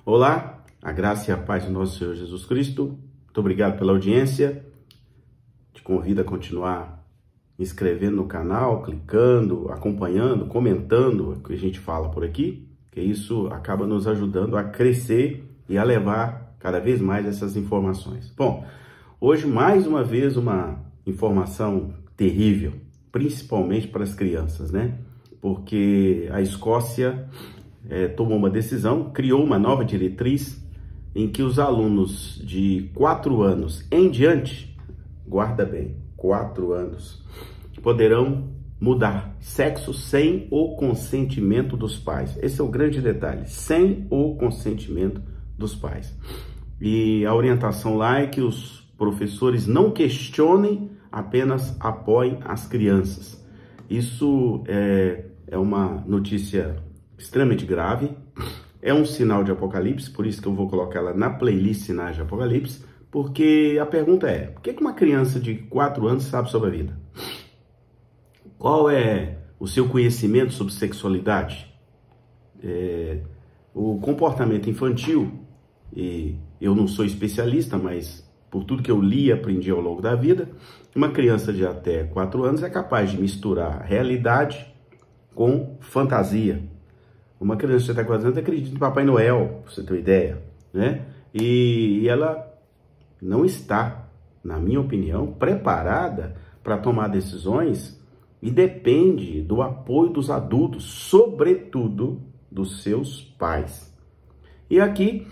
Olá, a graça e a paz do nosso Senhor Jesus Cristo. Muito obrigado pela audiência. Te convido a continuar inscrevendo no canal, clicando, acompanhando, comentando o que a gente fala por aqui, que isso acaba nos ajudando a crescer e a levar cada vez mais essas informações. Bom, hoje mais uma vez uma informação terrível, principalmente para as crianças, né? Porque a Escócia tomou uma decisão, criou uma nova diretriz em que os alunos de 4 anos em diante, guarda bem, 4 anos, poderão mudar sexo sem o consentimento dos pais. Esse é o grande detalhe, sem o consentimento dos pais. E a orientação lá é que os professores não questionem, apenas apoiem as crianças. Isso é uma notícia extremamente grave, é um sinal de Apocalipse, por isso que eu vou colocar ela na playlist Sinais de Apocalipse, porque a pergunta é, por que uma criança de 4 anos sabe sobre a vida? Qual é o seu conhecimento sobre sexualidade? O comportamento infantil, e eu não sou especialista, mas por tudo que eu li e aprendi ao longo da vida, uma criança de até 4 anos é capaz de misturar realidade com fantasia. Uma criança de até 4 anos acredita em Papai Noel, pra você ter uma ideia, né? E ela não está, na minha opinião, preparada para tomar decisões e depende do apoio dos adultos, sobretudo dos seus pais. E aqui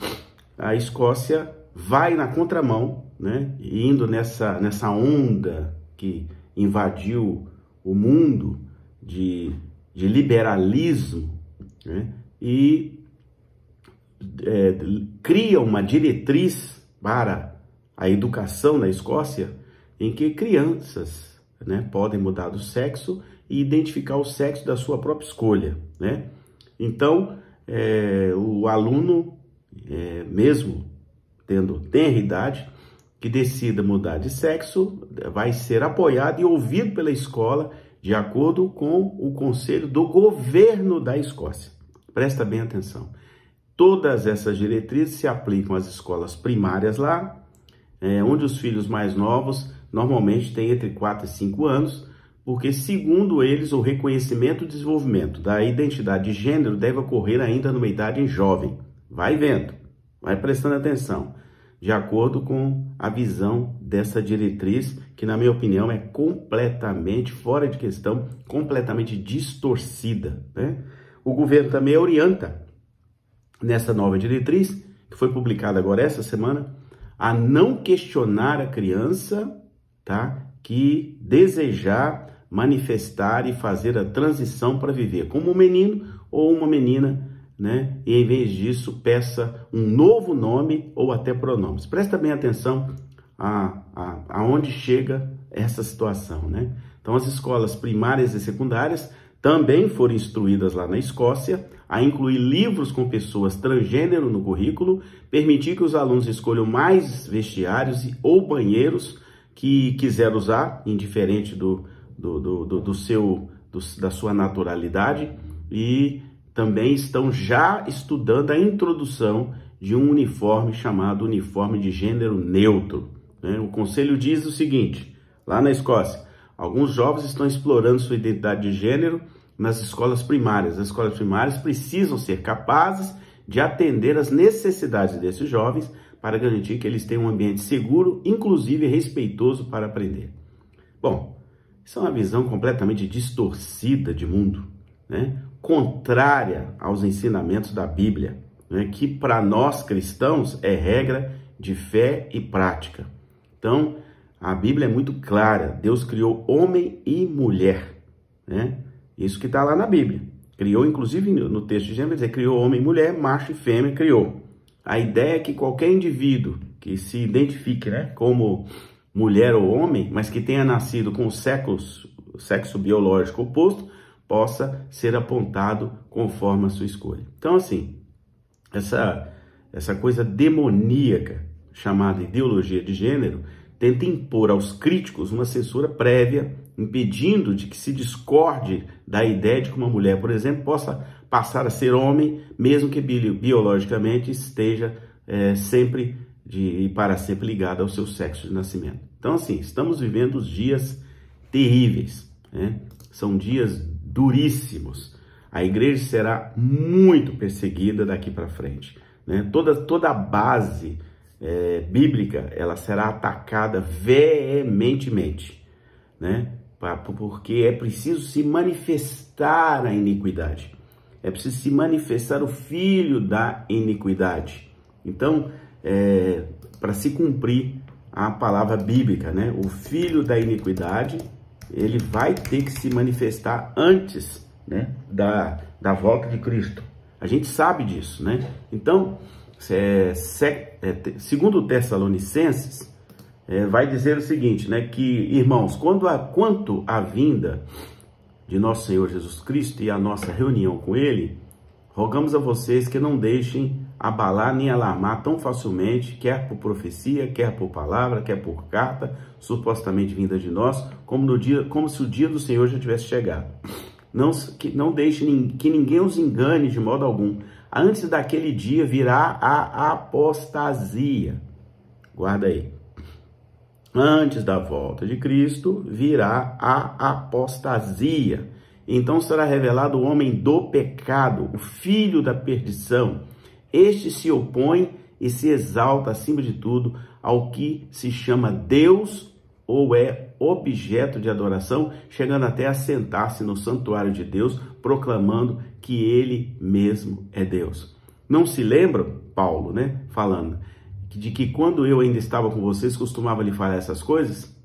a Escócia vai na contramão, né? Indo nessa onda que invadiu o mundo de liberalismo, né? E cria uma diretriz para a educação na Escócia em que crianças, né, podem mudar do sexo e identificar o sexo da sua própria escolha, né? Então, o aluno, mesmo tendo tenra idade, que decida mudar de sexo, vai ser apoiado e ouvido pela escola de acordo com o conselho do governo da Escócia. Presta bem atenção. Todas essas diretrizes se aplicam às escolas primárias lá, onde os filhos mais novos normalmente têm entre 4 e 5 anos, porque, segundo eles, o reconhecimento e desenvolvimento da identidade de gênero deve ocorrer ainda numa idade jovem. Vai vendo, vai prestando atenção, de acordo com a visão dessa diretriz, que, na minha opinião, é completamente fora de questão, completamente distorcida, né? O governo também orienta, nessa nova diretriz, que foi publicada agora essa semana, a não questionar a criança, tá, que desejar manifestar e fazer a transição para viver como um menino ou uma menina, né? E em vez disso, peça um novo nome ou até pronomes. Presta bem atenção aonde chega essa situação, né? Então, as escolas primárias e secundárias também foram instruídas lá na Escócia a incluir livros com pessoas transgênero no currículo, permitir que os alunos escolham mais vestiários ou banheiros que quiser usar, indiferente da sua naturalidade, e também estão já estudando a introdução de um uniforme chamado uniforme de gênero neutro, né? O conselho diz o seguinte, lá na Escócia: alguns jovens estão explorando sua identidade de gênero nas escolas primárias. As escolas primárias precisam ser capazes de atender às necessidades desses jovens para garantir que eles tenham um ambiente seguro, inclusive respeitoso para aprender. Bom, isso é uma visão completamente distorcida de mundo, né? Contrária aos ensinamentos da Bíblia, né? Que para nós cristãos é regra de fé e prática. Então, a Bíblia é muito clara. Deus criou homem e mulher, né? Isso que está lá na Bíblia. Criou, inclusive no texto de Gênesis, criou homem e mulher, macho e fêmea, criou. A ideia é que qualquer indivíduo que se identifique, né, como mulher ou homem, mas que tenha nascido com o sexo biológico oposto, possa ser apontado conforme a sua escolha. Então, assim, essa coisa demoníaca chamada ideologia de gênero tenta impor aos críticos uma censura prévia, impedindo de que se discorde da ideia de que uma mulher, por exemplo, possa passar a ser homem, mesmo que biologicamente esteja sempre e para sempre ligado ao seu sexo de nascimento. Então, assim, estamos vivendo dias terríveis, né? São dias duríssimos. A igreja será muito perseguida daqui para frente, né? Toda a base bíblica, ela será atacada veementemente, né? Porque é preciso se manifestar a iniquidade. É preciso se manifestar o filho da iniquidade. Então, para se cumprir a palavra bíblica, né? O filho da iniquidade, ele vai ter que se manifestar antes, né, da volta de Cristo. A gente sabe disso, né? Então, segundo Tessalonicenses, vai dizer o seguinte, né? Que, irmãos, quanto à vinda de nosso Senhor Jesus Cristo e a nossa reunião com Ele, rogamos a vocês que não deixem abalar nem alarmar tão facilmente, quer por profecia, quer por palavra, quer por carta, supostamente vinda de nós, como se o dia do Senhor já tivesse chegado. Não deixem que ninguém os engane de modo algum. Antes daquele dia virá a apostasia. Guarda aí. Antes da volta de Cristo virá a apostasia. Então será revelado o homem do pecado, o filho da perdição. Este se opõe e se exalta acima de tudo ao que se chama Deus ou é objeto de adoração, chegando até a sentar-se no santuário de Deus, proclamando que ele mesmo é Deus. Não se lembra, Paulo, né, falando de que quando eu ainda estava com vocês, costumava lhe falar essas coisas,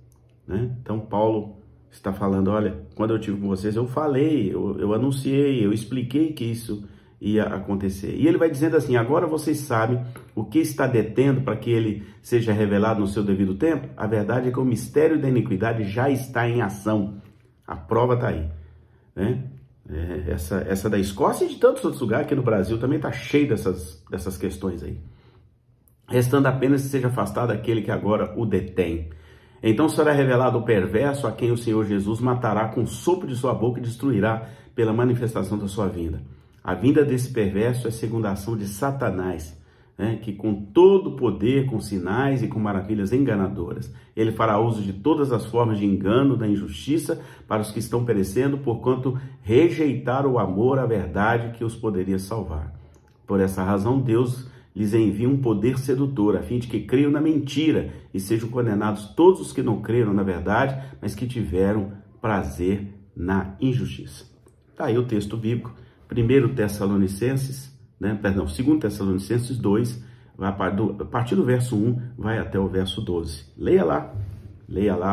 né? Então Paulo está falando, olha, quando eu estive com vocês, eu falei, eu anunciei, eu expliquei que isso ia acontecer. E ele vai dizendo assim, agora vocês sabem o que está detendo para que ele seja revelado no seu devido tempo? A verdade é que o mistério da iniquidade já está em ação. A prova está aí, né? Essa da Escócia e de tantos outros lugares, aqui no Brasil também está cheio dessas questões aí. Restando apenas que seja afastado aquele que agora o detém. Então será revelado o perverso, a quem o Senhor Jesus matará com o sopro de sua boca e destruirá pela manifestação da sua vinda. A vinda desse perverso é segundo a ação de Satanás, né, que com todo poder, com sinais e com maravilhas enganadoras, ele fará uso de todas as formas de engano, da injustiça para os que estão perecendo, porquanto rejeitaram o amor à verdade que os poderia salvar. Por essa razão, Deus lhes envia um poder sedutor, a fim de que creiam na mentira e sejam condenados todos os que não creram na verdade, mas que tiveram prazer na injustiça. Está aí o texto bíblico. 2 Tessalonicenses 2 vai a partir do verso 1, vai até o verso 12. Leia lá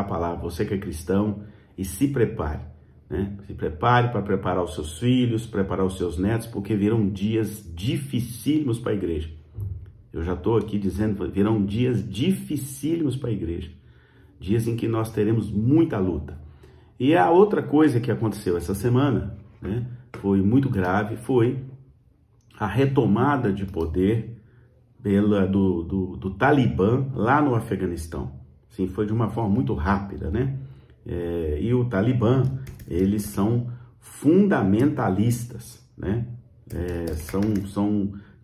a palavra, você que é cristão, e se prepare, né? Se prepare para preparar os seus filhos, preparar os seus netos, porque virão dias dificílimos para a igreja. Eu já estou aqui dizendo, virão dias dificílimos para a igreja. Dias em que nós teremos muita luta. E a outra coisa que aconteceu essa semana, né, foi muito grave, foi a retomada de poder do Talibã lá no Afeganistão. Sim, foi de uma forma muito rápida, né? E o Talibã, eles são fundamentalistas, né?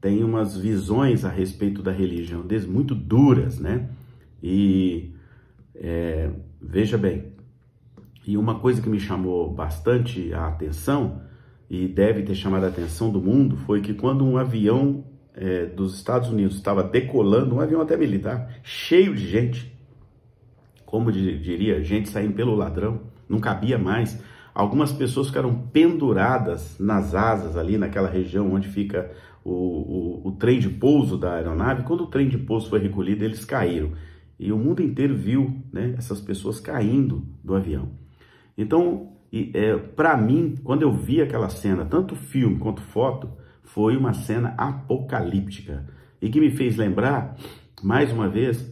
Têm umas visões a respeito da religião deles muito duras, né? E veja bem, e uma coisa que me chamou bastante a atenção, e deve ter chamado a atenção do mundo, foi que quando um avião dos Estados Unidos estava decolando, um avião até militar, cheio de gente, como diria, gente saindo pelo ladrão, não cabia mais, algumas pessoas ficaram penduradas nas asas ali, naquela região onde fica o trem de pouso da aeronave. Quando o trem de pouso foi recolhido, eles caíram. E o mundo inteiro viu, né, essas pessoas caindo do avião. Então, para mim, quando eu vi aquela cena, tanto filme quanto foto, foi uma cena apocalíptica. E que me fez lembrar, mais uma vez,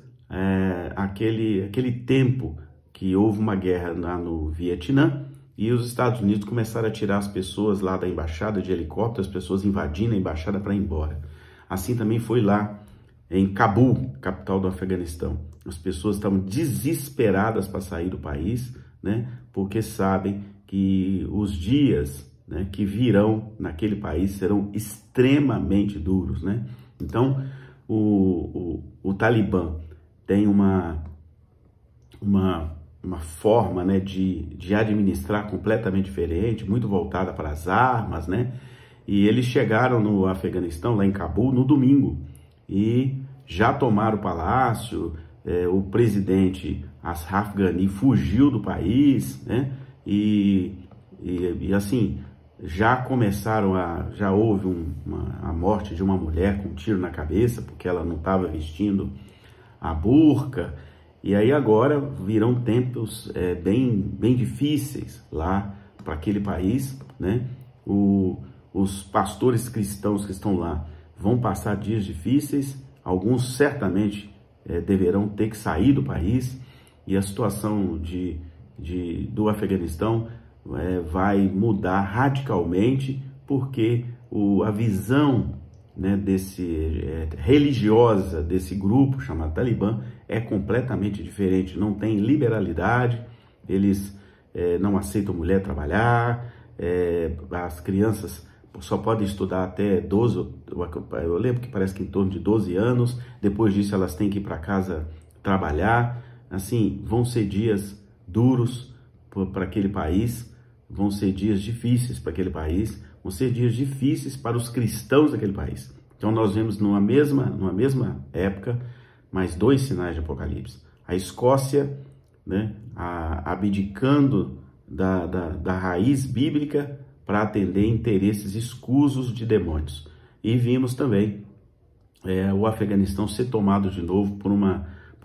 aquele tempo que houve uma guerra lá no Vietnã, e os Estados Unidos começaram a tirar as pessoas lá da embaixada de helicóptero, as pessoas invadindo a embaixada para ir embora. Assim também foi lá em Cabul, capital do Afeganistão. As pessoas estavam desesperadas para sair do país, né? Porque sabem que os dias né, que virão naquele país serão extremamente duros, né? Então, o Talibã tem uma forma, né, de administrar completamente diferente, muito voltada para as armas, né? E eles chegaram no Afeganistão, lá em Cabul, no domingo, e já tomaram o palácio. O presidente Ashraf Ghani fugiu do país, né? E assim, já houve a morte de uma mulher com um tiro na cabeça, porque ela não estava vestindo a burca. E aí agora virão tempos bem difíceis lá para aquele país, né? Os pastores cristãos que estão lá vão passar dias difíceis, alguns certamente deverão ter que sair do país, e a situação do Afeganistão vai mudar radicalmente, porque a visão, né, religiosa desse grupo chamado Talibã é completamente diferente. Não tem liberalidade, eles não aceitam mulher trabalhar, as crianças só podem estudar até 12, eu lembro que parece que em torno de 12 anos, depois disso elas têm que ir para casa trabalhar. Assim, vão ser dias duros para aquele país, vão ser dias difíceis para aquele país, vão ser dias difíceis para os cristãos daquele país. Então nós vemos numa mesma época, mais dois sinais de Apocalipse. A Escócia, né, abdicando da raiz bíblica para atender interesses escusos de demônios. E vimos também o Afeganistão ser tomado de novo por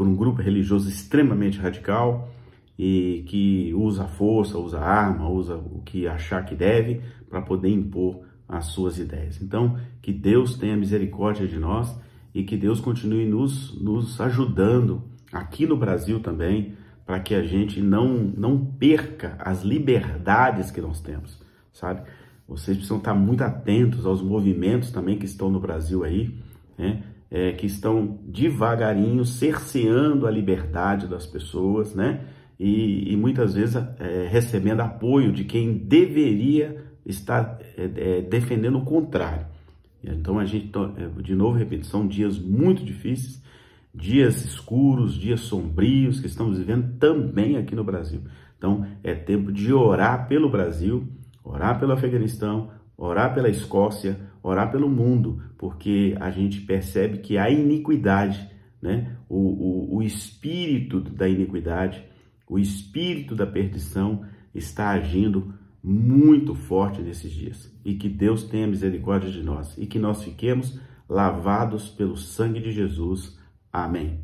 um grupo religioso extremamente radical e que usa força, usa arma, usa o que achar que deve para poder impor as suas ideias. Então, que Deus tenha misericórdia de nós e que Deus continue nos ajudando aqui no Brasil também, para que a gente não perca as liberdades que nós temos, sabe? Vocês precisam estar muito atentos aos movimentos também que estão no Brasil aí, né? Que estão devagarinho cerceando a liberdade das pessoas, né? E muitas vezes recebendo apoio de quem deveria estar defendendo o contrário. Então a gente, de novo repito, são dias muito difíceis, dias escuros, dias sombrios que estamos vivendo também aqui no Brasil. Então é tempo de orar pelo Brasil, orar pelo Afeganistão, orar pela Escócia, orar pelo mundo, porque a gente percebe que a iniquidade, né, o espírito da iniquidade, o espírito da perdição está agindo muito forte nesses dias. E que Deus tenha misericórdia de nós e que nós fiquemos lavados pelo sangue de Jesus. Amém.